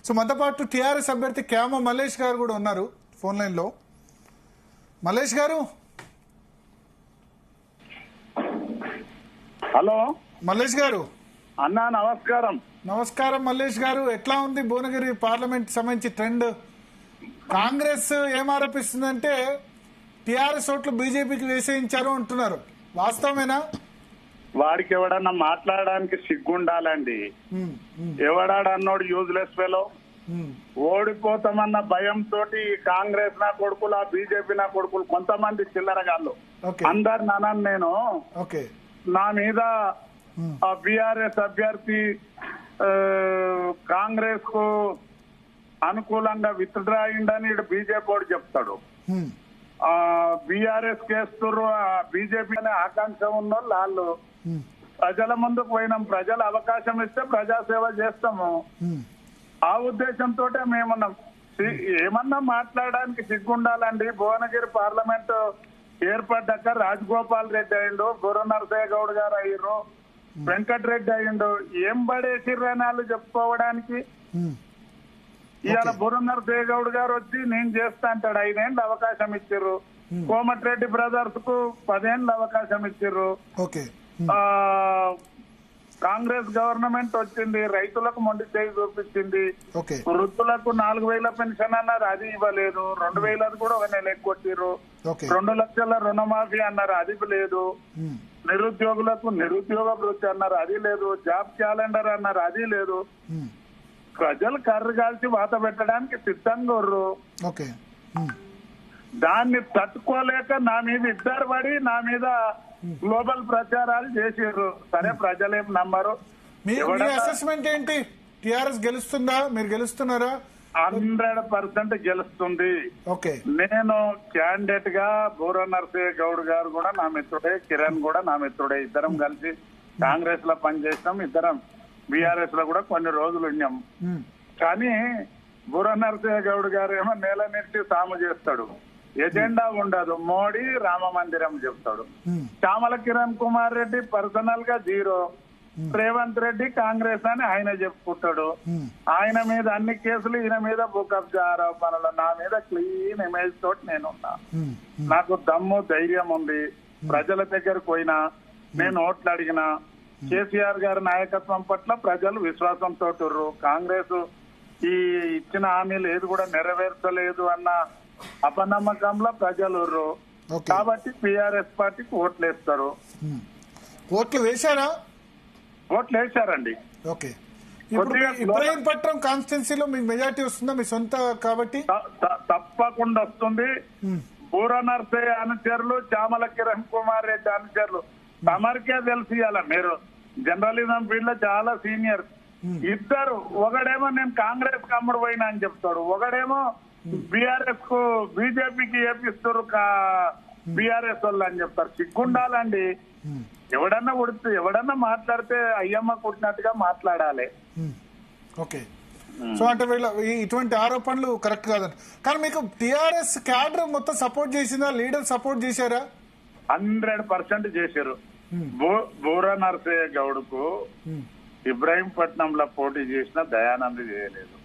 So మనతో పాటు TRS అభ్యర్థి క్యామ మల్లేష్ గారు కూడా ఉన్నారు ఫోన్ లైన్ లో. మల్లేష్ గారు, హలో మల్లేష్ గారు. అన్నా నమస్కారం. నమస్కారం మల్లేష్ గారు. ఎట్లా ఉంది భువనగిరి పార్లమెంట్ సంబంధించి ట్రెండ్? కాంగ్రెస్ ఏం ఆరోపిస్తుందంటే టీఆర్ఎస్ ఓట్లు బీజేపీకి వేసేయించారు అంటున్నారు, వాస్తవమేనా? వాడికి ఎవడన్నా మాట్లాడడానికి సిగ్గుండాలండి. ఎవడాడన్నోడు యూజ్లెస్ ఫెలో. ఓడిపోతామన్న భయంతో కాంగ్రెస్ నా కొడుకులు, ఆ బీజేపీ నా కొడుకులు, కొంతమంది చిల్లరగాళ్ళు అందరు నాన్న నేను నా మీద బీఆర్ఎస్ అభ్యర్థి కాంగ్రెస్ కు అనుకూలంగా విత్డ్రా అయిందని బీజేపీ వాడు చెప్తాడు. బీఆర్ఎస్ కేస్తున్నారు, బీజేపీ అనే ఆకాంక్ష ఉన్న వాళ్ళు ప్రజల ముందుకు పోయినాం, ప్రజలు అవకాశం ఇస్తే ప్రజాసేవ చేస్తాము. ఆ ఉద్దేశంతో మేమున్నాం. ఏమన్నా మాట్లాడడానికి సిగ్గుండాలండి. భువనగిరి పార్లమెంట్ ఏర్పడ్డాక రాజగోపాల్ రెడ్డి అయ్యిండు, బుర్ర నరసయ్య గౌడ్ గారు అయ్యారు, వెంకటరెడ్డి అయ్యిండు. ఏం పడేసిర్రనాలు చెప్పుకోవడానికి. ఇవాళ బుర్ర నరసయ్య గౌడ్ గారు వచ్చి నేను చేస్తా అంటాడు. 5 ఏళ్ళు అవకాశం ఇచ్చిర్రు. కోమటిరెడ్డి బ్రదర్స్ కు 10 ఏళ్ళు అవకాశం ఇచ్చిర్రు. కాంగ్రెస్ గవర్నమెంట్ వచ్చింది, రైతులకు మొండి చేయి చూపించింది. వృద్ధులకు 4,000 పెన్షన్ అన్నారు, అది ఇవ్వలేదు. 2,000 కూడా 1 నెల కొట్టిర్రు. 2 లక్షల రుణమాఫీ అన్నారు, అది లేదు. నిరుద్యోగులకు నిరుద్యోగ వృత్తి అన్నారు, అది లేదు. జాబ్ క్యాలెండర్ అన్నారు, అది లేదు. ప్రజలు కర్ర కాల్చి వాత పెట్టడానికి సిద్ధంగా ఉర్రు. దాన్ని తట్టుకోలేక నా మీద ఇద్దరు పడి నా మీద గ్లోబల్ ప్రచారాలు చేసారు. సరే, ప్రజలేం నమ్మరు. అసెస్మెంట్ ఏంటి? టిఆర్ఎస్ గెలుస్తుందా? మీరు గెలుస్తున్నారా? 100% గెలుస్తుంది. నేను క్యాండిడేట్ గా బూర నరసయ్య గౌడ్ గారు కూడా నా మిత్రుడే, కిరణ్ కూడా నా మిత్రుడే. ఇద్దరం కలిసి కాంగ్రెస్ లో పనిచేసినాం. ఇద్దరం బీఆర్ఎస్ లో కూడా కొన్ని రోజులు ఉన్నాం. కానీ బూర నరసయ్య గౌడ్ గారు ఏమో నేల నిర్చి సాము చేస్తాడు, ఎజెండా ఉండదు. మోడీ రామ మందిరం చెప్తాడు. చామల కిరణ్ కుమార్ రెడ్డి పర్సనల్ గా 0. రేవంత్ రెడ్డి కాంగ్రెస్ అని ఆయన చెప్పుకుంటాడు. ఆయన మీద అన్ని కేసులు, ఈయన మీద భూ కబ్జా ఆరోపణలు. నా మీద క్లీన్ ఇమేజ్ తోటి నేనున్నా. నాకు దమ్ము ధైర్యం ఉంది. ప్రజల దగ్గరకు పోయినా, నేను ఓట్లు అడిగినా, కేసీఆర్ గారి నాయకత్వం పట్ల ప్రజలు విశ్వాసంతో ఉర్రు. కాంగ్రెస్ ఈ ఇచ్చిన హామీలు ఏది కూడా నెరవేర్చలేదు అన్న అపనమ్మకంలో ప్రజలు ఉర్రు. కాబట్టి టీఆర్ఎస్ పార్టీకి ఓట్లు వేస్తారు. ఓట్లు వేశారా? ఓట్లు వేశారండి. ఇబ్రహీంపట్నం కాన్స్టిట్యున్సీలో మీకు మెజార్టీ వస్తుందా? మీ సొంత కాబట్టి తప్పకుండా వస్తుంది. బూర నర్సయ్య అనుచరులు, చామల కిరణ్ కుమార్ రెడ్డి అనుచరులు తమరికే తెలిసి మీరు జర్నలిజం ఫీల్డ్ లో చాలా సీనియర్. ఇద్దరు, ఒకడేమో నేను కాంగ్రెస్ కి అమ్ముడు పోయినా అని చెప్తాడు, ఒకడేమో బీఆర్ఎస్ కు బీజేపీకి ఏపిస్తారు బీఆర్ఎస్ వాళ్ళు అని చెప్తారు. సిగ్గుండాలండి. ఎవడన్నా ఉడితే ఎవడన్నా మాట్లాడితే అయ్యమ్మ కుట్టినట్టుగా మాట్లాడాలి. సో అంటే వీళ్ళ ఇటువంటి ఆరోపణలు కరెక్ట్ కాదండి. కానీ మీకు టిఆర్ఎస్ క్యాడర్ మొత్తం సపోర్ట్ చేసిందా? లీడర్ సపోర్ట్ చేశారా? 100% చేశారు. బూర నరసయ్య గౌడ్ కు ఇబ్రాహీంపట్నంలో పోటీ చేసిన దయానంద్ చేయలేదు.